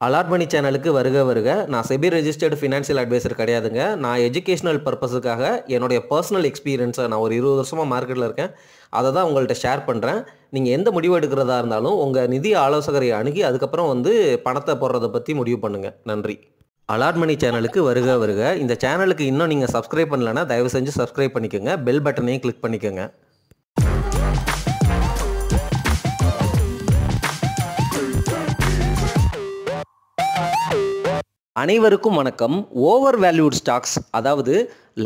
Allot மணி சேனலுக்கு வருக வருக. நான் செபி ரெஜிஸ்டர்டு ஃபினான்ஷியல் அட்வைசர் கிடையாதுங்க. நான் எஜுகேஷனல் பர்பஸுக்காக என்னுடைய பர்சனல் எக்ஸ்பீரியன்ஸை நான் ஒரு 20 வருஷமாக மார்க்கெட்டில் இருக்கேன். அதை தான் உங்கள்கிட்ட ஷேர் பண்ணுறேன். நீங்கள் எந்த முடிவு எடுக்கிறதா இருந்தாலும் உங்கள் நிதி ஆலோசகரை அணுகி அதுக்கப்புறம் பணத்தை போடுறதை பற்றி முடிவு பண்ணுங்கள். நன்றி. அலாட் மணி சேனலுக்கு வருக வருக. இந்த சேனலுக்கு இன்னும் நீங்கள் சப்ஸ்கிரைப் பண்ணலைன்னா தயவு செஞ்சு சப்ஸ்கிரைப் பண்ணிக்கோங்க. பெல் பட்டனையும் கிளிக் பண்ணிக்கோங்க. அனைவருக்கும் வணக்கம். ஓவர் வேல்யூட் ஸ்டாக்ஸ், அதாவது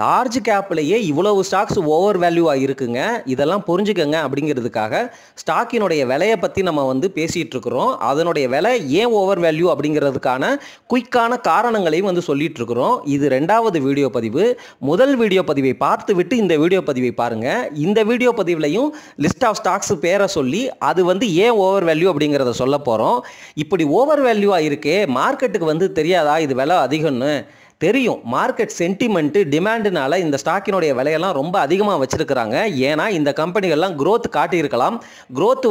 லார்ஜ் கேப்லேயே இவ்வளவு ஸ்டாக்ஸ் ஓவர் வேல்யூவாக இருக்குங்க. இதெல்லாம் புரிஞ்சுக்கங்க அப்படிங்கிறதுக்காக ஸ்டாக்கினுடைய விலையை பற்றி நம்ம பேசிகிட்டு இருக்கிறோம். அதனுடைய விலை ஏன் ஓவர் வேல்யூ அப்படிங்கிறதுக்கான குயிக்கான காரணங்களையும் சொல்லிட்டு இருக்கிறோம். இது 2வது வீடியோ பதிவு. முதல் வீடியோ பதிவை பார்த்து விட்டு இந்த வீடியோ பதிவை பாருங்கள். இந்த வீடியோ பதிவுலையும் லிஸ்ட் ஆஃப் ஸ்டாக்ஸ் பேரை சொல்லி அது ஏன் ஓவர் வேல்யூ அப்படிங்கிறத சொல்ல போகிறோம். இப்படி ஓவர் வேல்யூவாக இருக்கே, மார்க்கெட்டுக்கு தெரியாதா இது விலை அதிகம்னு? தெரியும். மார்க்கெட் சென்டிமெண்ட்டு டிமாண்டுனால இந்த ஸ்டாக்கினுடைய விலையெல்லாம் ரொம்ப அதிகமாக வச்சுருக்கிறாங்க. ஏன்னா இந்த கம்பெனிகள்லாம் க்ரோத் காட்டியிருக்கலாம். க்ரோத்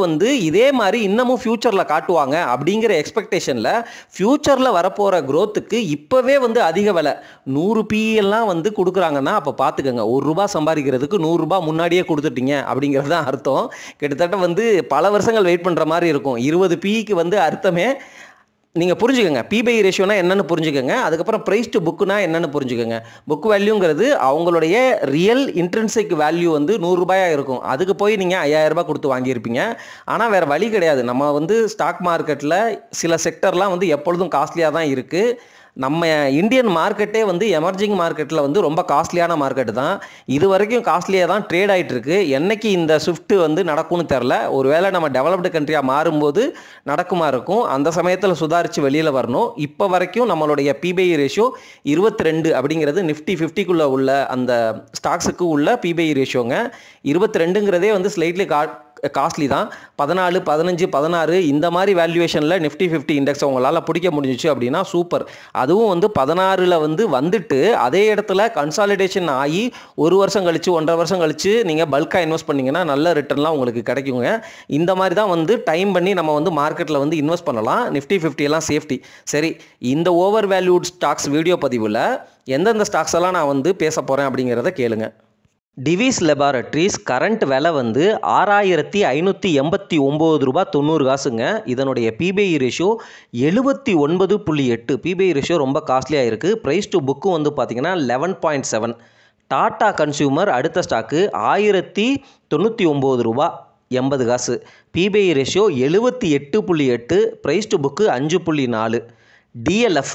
இதே மாதிரி இன்னமும் ஃப்யூச்சரில் காட்டுவாங்க அப்படிங்கிற எக்ஸ்பெக்டேஷனில் ஃப்யூச்சரில் வரப்போகிற க்ரோத்துக்கு இப்போவே அதிக விலை 100 பிஎல்லாம் கொடுக்குறாங்கன்னா அப்போ பார்த்துக்கோங்க. ₹1 சம்பாதிக்கிறதுக்கு ₹100 முன்னாடியே கொடுத்துட்டீங்க அப்படிங்கிறது தான் அர்த்தம். கிட்டத்தட்ட பல வருஷங்கள் வெயிட் பண்ணுற மாதிரி இருக்கும். 20 பிக்கு அர்த்தமே நீங்கள் புரிஞ்சுக்கோங்க. P/E ரேஷியோனா என்னென்னு புரிஞ்சுக்கோங்க. அதுக்கப்புறம் ப்ரைஸ் டு புக்குனா என்னென்னு புரிஞ்சுக்கோங்க. புக் வேல்யூங்கிறது அவங்களுடைய ரியல் இன்ட்ரென்சிக் வேல்யூ ₹100 இருக்கும். அதுக்கு போய் நீங்கள் ₹5000 கொடுத்து வாங்கியிருப்பீங்க. ஆனால் வேறு வழி கிடையாது. நம்ம ஸ்டாக் மார்க்கெட்டில் சில செக்டர்லாம் எப்பொழுதும் காஸ்ட்லியாக தான் இருக்குது. நம்ம இந்தியன் மார்க்கெட்டே எமர்ஜிங் மார்க்கெட்டில் ரொம்ப காஸ்ட்லியான மார்க்கெட்டு தான். இது வரைக்கும் காஸ்ட்லியாக தான் ட்ரேட் ஆகிட்டு இருக்கு. என்னைக்கு இந்த ஷிஃப்ட்டு நடக்கும்னு தெரில. ஒருவேளை நம்ம டெவலப்டு கண்ட்ரியாக மாறும்போது நடக்குமா இருக்கும். அந்த சமயத்தில் சுதாரித்து வெளியில் வரணும். இப்போ வரைக்கும் நம்மளுடைய P/E ரேஷியோ 22 அப்படிங்கிறது நிஃப்டி 50க்குள்ளே உள்ள அந்த ஸ்டாக்ஸுக்கு உள்ள P/E ரேஷியோங்க. 22ங்கிறதே ஸ்லைட்லி காஸ்ட்லி தான். 14, 15, 16 இந்த மாதிரி வேல்யூவேஷனில் நிஃப்டி 50 இண்டெக்ஸ் உங்களால் பிடிக்க முடிஞ்சிச்சு அப்படின்னா சூப்பர். அதுவும் 16ல் வந்துட்டு அதே இடத்துல கன்சாலிடேஷன் ஆகி 1 வருஷம் கழிச்சு 1.5 வருஷம் கழிச்சு நீங்கள் பல்காக இன்வெஸ்ட் பண்ணிங்கன்னா நல்ல ரிட்டர்ன்லாம் உங்களுக்கு கிடைக்குங்க. இந்த மாதிரி தான் டைம் பண்ணி நம்ம மார்க்கெட்டில் இன்வெஸ்ட் பண்ணலாம். நிஃப்டி 50 எல்லாம் சேஃப்டி. சரி, இந்த ஓவர் வேல்யூட் ஸ்டாக்ஸ் வீடியோ பதிவில் எந்தெந்த ஸ்டாக்ஸ் எல்லாம் நான் பேச போகிறேன் அப்படிங்கிறத கேளுங்க. டிவிஸ் லெபார்டரிஸ் கரண்ட் விலை ₹6,589.90. இதனுடைய P/E ரேஷியோ 79.8. P/E ரேஷியோ ரொம்ப காஸ்ட்லியாக இருக்குது. ப்ரைஸ் டு புக்கும் பார்த்தீங்கன்னா 11.7. டாடா கன்சியூமர் அடுத்த stock ₹1099.80. P/E ratio 78.8. Price to book 5.4. DLF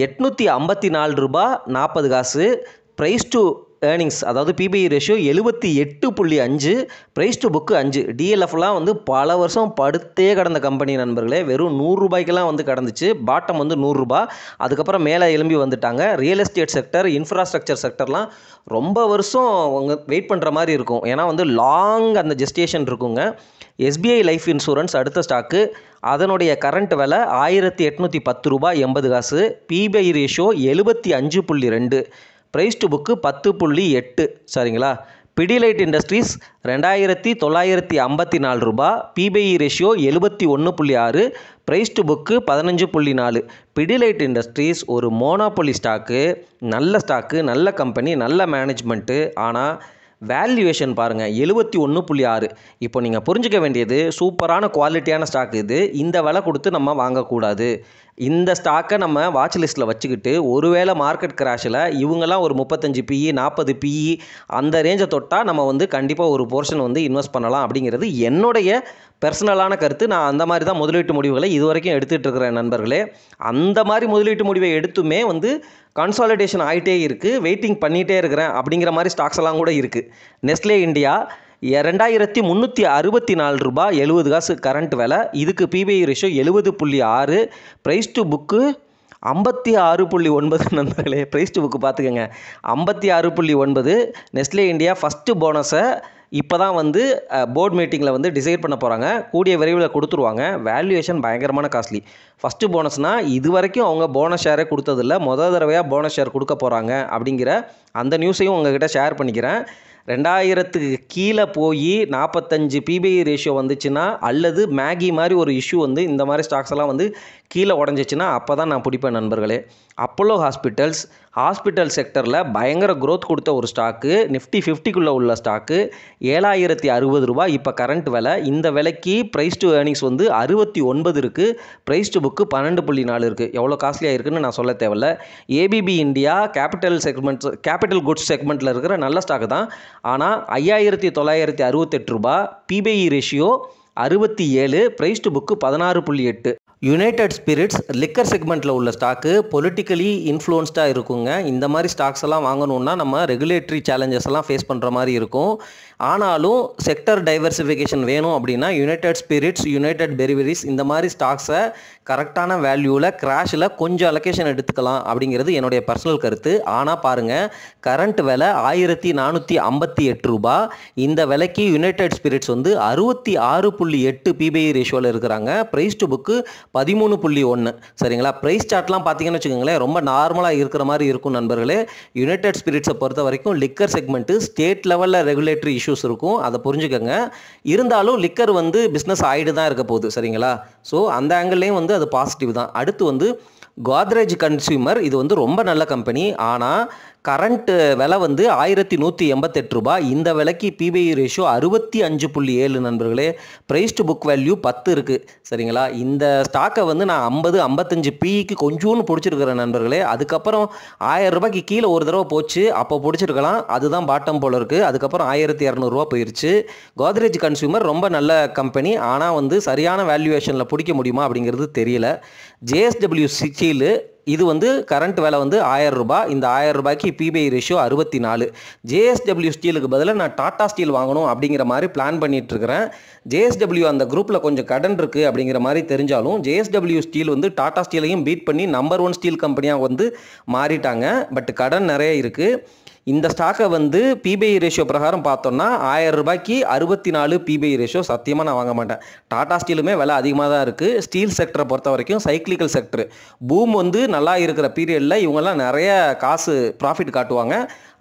₹854.40. Price to earnings அதாவது P/E ratio 78.5. Price to book 5. DLFலாம் பல வருஷம் படுத்தே கடந்த கம்பெனி நண்பர்களே. வெறும் ₹100க்கெல்லாம் கடந்துச்சு. பாட்டம் ₹100. அதுக்கப்புறம் மேலே எழும்பி வந்துட்டாங்க. ரியல் எஸ்டேட் செக்டர், இன்ஃப்ராஸ்ட்ரக்சர் செக்டர்லாம் ரொம்ப வருஷம் வெயிட் பண்ணுற மாதிரி இருக்கும். ஏன்னா லாங் அந்த ஜெஸ்டேஷன் இருக்குங்க. SBI லைஃப் இன்சூரன்ஸ் அடுத்த ஸ்டாக்கு. அதனுடைய கரண்ட் விலை ₹1810.80. P/E ratio 75.2. Price to book 10.8. சரிங்களா. Pidilite industries ₹2,954. P/E ratio 71.6. Price to book 15.4. Pidilite industries ஒரு மோனோபொலி ஸ்டாக்கு. நல்ல ஸ்டாக்கு, நல்ல கம்பெனி, நல்ல மேனேஜ்மெண்ட்டு. ஆனால் வேல்யூவேஷன் பாருங்கள் 71.6. இப்போ நீங்கள் புரிஞ்சிக்க வேண்டியது சூப்பரான குவாலிட்டியான ஸ்டாக் இது. இந்த விலை கொடுத்து நம்ம வாங்கக்கூடாது. இந்த ஸ்டாக்கை நம்ம வாட்ச் லிஸ்ட்டில் வச்சுக்கிட்டு ஒருவேளை மார்க்கெட் கிராஷில் இவங்கெல்லாம் ஒரு 35 PE 40 PE அந்த ரேஞ்சை தொட்டால் நம்ம கண்டிப்பாக ஒரு போர்ஷன் இன்வெஸ்ட் பண்ணலாம் அப்படிங்கிறது என்னுடைய பர்சனலான கருத்து. நான் அந்த மாதிரி தான் முதலீட்டு முடிவுகளை இது வரைக்கும் எடுத்துகிட்டு இருக்கிறேன் நண்பர்களே. அந்த மாதிரி முதலீட்டு முடிவை எடுத்துமே கன்சாலிடேஷன் ஆகிட்டே இருக்குது, வெயிட்டிங் பண்ணிகிட்டே இருக்கிறேன் அப்படிங்கிற மாதிரி ஸ்டாக்ஸ் எல்லாம் கூட இருக்குது. நெஸ்லே இந்தியா ₹2,364.70 கரண்ட் விலை. இதுக்கு P/E ratio 70.6. Price to book 56.9 நண்பர்களே. ப்ரைஸ் டு புக்கு பார்த்துக்கோங்க 56.9. நெஸ்லே இந்தியா ஃபஸ்ட்டு போனஸை இப்போ தான் போர்ட் மீட்டிங்கில் டிசைட் பண்ண போகிறாங்க. கூடிய விரைவில் கொடுத்துருவாங்க. வேல்யூவேஷன் பயங்கரமான காஸ்ட்லி. ஃபஸ்ட்டு போனஸ்னால் இது வரைக்கும் அவங்க போனஸ் ஷேரே கொடுத்ததில்ல. தடவையாக போனஸ் ஷேர் கொடுக்க போகிறாங்க அப்படிங்கிற அந்த நியூஸையும் உங்ககிட்ட ஷேர் பண்ணிக்கிறேன். 2000க்கு கீழே போய் 45 பிபிஐ ரேஷியோ வந்துச்சுன்னா, அல்லது மேகி மாதிரி ஒரு இஷ்யூ வந்து இந்த மாதிரி ஸ்டாக்ஸ் எல்லாம் வந்து கீழே உடஞ்சிச்சுன்னா அப்போ தான் நான் பிடிப்பேன் நண்பர்களே. அப்போலோ ஹாஸ்பிட்டல் செக்டரில் பயங்கர க்ரோத் கொடுத்த ஒரு ஸ்டாக்கு, நிஃப்டி 50க்குள்ளே உள்ள ஸ்டாக்கு, 7060 ரூபாய் இப்போ கரண்ட் விலை. இந்த விலைக்கு ப்ரைஸ் டு ஏர்னிங்ஸ் வந்து 69 இருக்குது, ப்ரைஸ் டு புக்கு 12.4 இருக்குது. எவ்வளோ காஸ்ட்லியாக இருக்குன்னு நான் சொல்ல தேவையில்ல. ஏபிபி இந்தியா கேபிட்டல் குட்ஸ் செக்மெண்ட்டில் இருக்கிற நல்ல ஸ்டாக்கு தான். ஆனால் 5968 ரூபாய், பிபிஐ ratio 67, price to book 16.8. United Spirits liquor செக்மெண்ட்டில் உள்ள ஸ்டாக்கு பொலிட்டிக்கலி இன்ஃப்ளூயன்ஸ்டாக இருக்குங்க. இந்த மாதிரி ஸ்டாக்ஸ் எல்லாம் வாங்கணுன்னா நம்ம ரெகுலேட்டரி சேலஞ்சஸ் எல்லாம் ஃபேஸ் பண்ணுற மாதிரி இருக்கும். ஆனாலும் செக்டர் டைவர்சிஃபிகேஷன் வேணும் அப்படின்னா யுனைடெட் ஸ்பிரிட்ஸ், யுனைடெட் பெரிவரிஸ் இந்த மாதிரி ஸ்டாக்ஸை கரெக்டான வேல்யூவில் கிராஷில் கொஞ்சம் அலோகேஷன் எடுத்துக்கலாம் அப்படிங்கிறது என்னுடைய பர்சனல் கருத்து. ஆனால் பாருங்கள், கரண்ட் விலை 1458 ரூபாய். இந்த விலைக்கு யுனைடெட் ஸ்பிரிட்ஸ் வந்து 66.8 பிபிஐ ரேஷியோவில் இருக்கிறாங்க. Price to book 13.1. சரிங்களா? ப்ரைஸ் சார்ட்லாம் பார்த்தீங்கன்னு வச்சுக்கோங்களேன், ரொம்ப நார்மலாக இருக்கிற மாதிரி இருக்கும் நண்பர்களே. யுனைடெட் ஸ்பிரிட்ஸை பொறுத்த வரைக்கும் லிக்கர் செக்மெண்ட்டு ஸ்டேட் லெவலில் ரெகுலேட்டரி இஷ்யூஸ் இருக்கும், அதை புரிஞ்சுக்கோங்க. இருந்தாலும் லிக்கர் வந்து பிஸ்னஸ் ஆகிட்டு தான் இருக்க போகுது. சரிங்களா? ஸோ அந்த ஆங்கிள்லேயும் வந்து அது பாசிட்டிவ் தான். அடுத்து வந்து கோத்ரேஜ் கன்சியூமர், இது வந்து ரொம்ப நல்ல கம்பெனி. ஆனால் கரண்ட் விலை வந்து 1188 ரூபாய். இந்த விலைக்கு பிபிஐ ரேஷியோ 65.7 நண்பர்களே. ப்ரைஸ் டு புக் வேல்யூ 10 இருக்குது. சரிங்களா? இந்த ஸ்டாக்கை வந்து நான் 50-55 பிக்கு கொஞ்சோன்னு பிடிச்சிருக்கிறேன் நண்பர்களே. அதுக்கப்புறம் 1000 ரூபாய்க்கு கீழே ஒரு தடவை போச்சு, அப்போ பிடிச்சிருக்கலாம். அதுதான் பாட்டம் போல் இருக்குது. அதுக்கப்புறம் 1200 ரூபா போயிடுச்சு. கோத்ரேஜ் கன்சியூமர் ரொம்ப நல்ல கம்பெனி. ஆனால் வந்து சரியான வேல்யூவேஷனில் பிடிக்க முடியுமா அப்படிங்கிறது தெரியல. ஜேஎஸ்டபிள்யூ ஸ்டீல், இது வந்து கரண்ட் விலை வந்து 1000 ரூபாய். இந்த 1000 ரூபாய்க்கு பிபிஐ ரேஷியோ 64. ஜேஎஸ்டபிள்யூ ஸ்டீலுக்கு பதிலாக நான் டாடா ஸ்டீல் வாங்கணும் அப்படிங்கிற மாதிரி பிளான் பண்ணிகிட்ருக்கிறேன். ஜேஎஸ்டபிள்யூ அந்த குரூப்பில் கொஞ்சம் கடன் இருக்குது அப்படிங்கிற மாதிரி தெரிஞ்சாலும் ஜேஎஸ்டபிள்யூ ஸ்டீல் வந்து டாடா ஸ்டீலையும் பீட் பண்ணி நம்பர் 1 ஸ்டீல் கம்பெனியாக வந்து மாறிட்டாங்க. பட் கடன் நிறைய இருக்குது. இந்த ஸ்டாக்கை வந்து பிபிஐ ரேஷியோ பிரகாரம் பார்த்தோன்னா 1000 ரூபாய்க்கு 64 பிபிஐ ரேஷியோ சத்தியமாக நான் வாங்க மாட்டேன். டாடா ஸ்டீலுமே விலை அதிகமாக தான் இருக்குது. ஸ்டீல் செக்டரை பொறுத்த வரைக்கும் சைக்ளிக்கல் செக்டர், பூம் வந்து நல்லா இருக்கிற பீரியடில் இவங்கெல்லாம் நிறைய காசு ப்ராஃபிட் காட்டுவாங்க.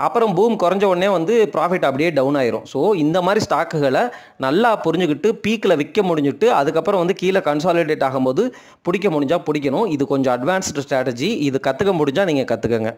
அப்புறம் பூம் குறைஞ்ச உடனே வந்து ப்ராஃபிட் அப்படியே டவுன் ஆயிரும். ஸோ இந்த மாதிரி ஸ்டாக்குகளை நல்லா புரிஞ்சுக்கிட்டு பீக்கில் விற்க முடிஞ்சுட்டு அதுக்கப்புறம் வந்து கீழே கன்சாலிடேட் ஆகும்போது பிடிக்க முடிஞ்சால் பிடிக்கணும். இது கொஞ்சம் அட்வான்ஸ்டு ஸ்ட்ராட்டஜி. இது கற்றுக்க முடிஞ்சால் நீங்கள் கற்றுக்கங்க.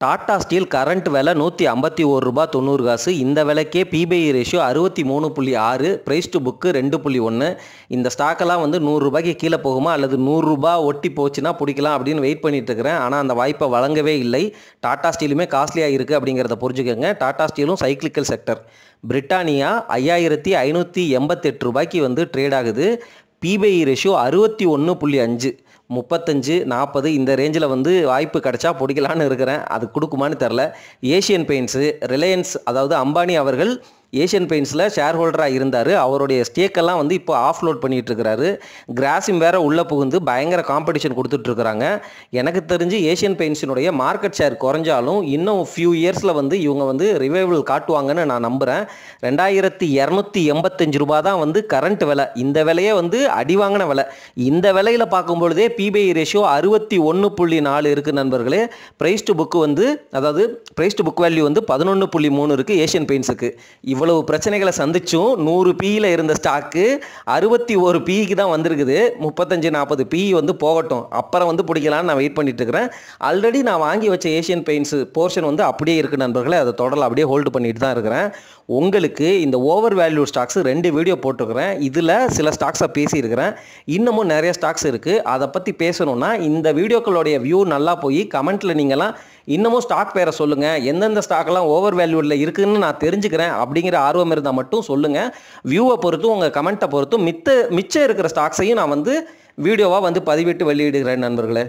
டாடா ஸ்டீல் கரண்ட் விலை 151 ரூபாய் 90 காசு. இந்த விலைக்கே பிபிஐ ரேஷியோ 63.6, ப்ரைஸ் டு புக்கு 2.1. இந்த ஸ்டாக்கெல்லாம் வந்து 100 ரூபாய்க்கு கீழே போகுமா அல்லது 100 ரூபாய் ஒட்டி போச்சுன்னா பிடிக்கலாம் அப்படின்னு வெயிட் பண்ணிட்டு இருக்கிறேன். ஆனால் அந்த வாய்ப்பை வழங்கவே இல்லை. டாடா ஸ்டீலுமே காஸ்ட்லியாக இருக்குது அப்படிங்கிறத புரிஞ்சுக்கோங்க. டாடா ஸ்டீலும் சைக்ளிக்கல் செக்டர். பிரிட்டானியா 5588 ரூபாய்க்கு வந்து ட்ரேட் ஆகுது. பிபிஐ ரேஷியோ 61.5, 35-40 இந்த ரேஞ்சில் வந்து வாய்ப்பு கிடச்சா பிடிக்கலான்னு இருக்கிறேன். அது கொடுக்குமான்னு தெரில. ஏஷியன் பெயிண்ட்ஸு, ரிலையன்ஸ், அதாவது அம்பானி அவர்கள் ஏஷியன் பெயிண்ட்ஸில் ஷேர் ஹோல்டராக இருந்தார். அவருடைய ஸ்டேக்கெல்லாம் வந்து இப்போ ஆஃப்லோட் பண்ணிகிட்ருக்கிறாரு. கிராசிம் வேறு உள்ளே புகுந்து பயங்கர காம்படிஷன் கொடுத்துட்ருக்குறாங்க. எனக்கு தெரிஞ்சு ஏஷியன் பெயிண்ட்ஸினுடைய மார்க்கெட் ஷேர் குறைஞ்சாலும் இன்னும் ஃபியூ இயர்ஸில் வந்து இவங்க வந்து ரிவைவல் காட்டுவாங்கன்னு நான் நம்புகிறேன். 2285 ரூபா தான் வந்து கரண்ட் விலை. இந்த விலையே வந்து அடி வாங்கின விலை. இந்த விலையில் பார்க்கும்பொழுதே பிபிஐ ரேஷியோ 61.4 இருக்குது நண்பர்களே. ப்ரைஸ் டு புக்கு வந்து, அதாவது ப்ரைஸ் டு புக் வேல்யூ வந்து 11.3 இருக்குது ஏஷியன் பெயிண்ட்ஸுக்கு. இவ்வளவு பிரச்சனைகளை சந்திச்சும் 100 பியில் இருந்த ஸ்டாக்கு 61 பிக்கு தான் வந்திருக்குது. 35-40 பி வந்து போகட்டும், அப்புறம் வந்து பிடிக்கலான்னு நான் வெயிட் பண்ணிட்டு இருக்கிறேன். ஆல்ரெடி நான் வாங்கி வச்ச ஏஷியன் பெயிண்ட்ஸ் போர்ஷன் வந்து அப்படியே இருக்குது நண்பர்களே. அதை தொடர்ந்து அப்படியே ஹோல்டு பண்ணிட்டு தான் இருக்கிறேன். உங்களுக்கு இந்த ஓவர் வேல்யூ ஸ்டாக்ஸ் 2 வீடியோ போட்டிருக்கிறேன். இதில் சில ஸ்டாக்ஸை பேசியிருக்கிறேன். இன்னமும் நிறைய ஸ்டாக்ஸ் இருக்குது. அதை பற்றி பேசணுன்னா இந்த வீடியோக்களுடைய வியூ நல்லா போய் கமெண்ட்டில் நீங்களாம் இன்னமும் ஸ்டாக் பேரை சொல்லுங்கள், எந்தெந்த ஸ்டாக்லாம் ஓவர் வேல்யூவில் இருக்குதுன்னு நான் தெரிஞ்சுக்கிறேன் அப்படிங்கிற ஆர்வம் இருந்தால் மட்டும் சொல்லுங்கள். வியூவை பொறுத்தும் உங்கள் கமெண்ட்டை பொறுத்தும் மிச்சம் இருக்கிற ஸ்டாக்ஸையும் நான் வந்து வீடியோவாக வந்து பதிவிட்டு வெளியிடுகிறேன் நண்பர்களே.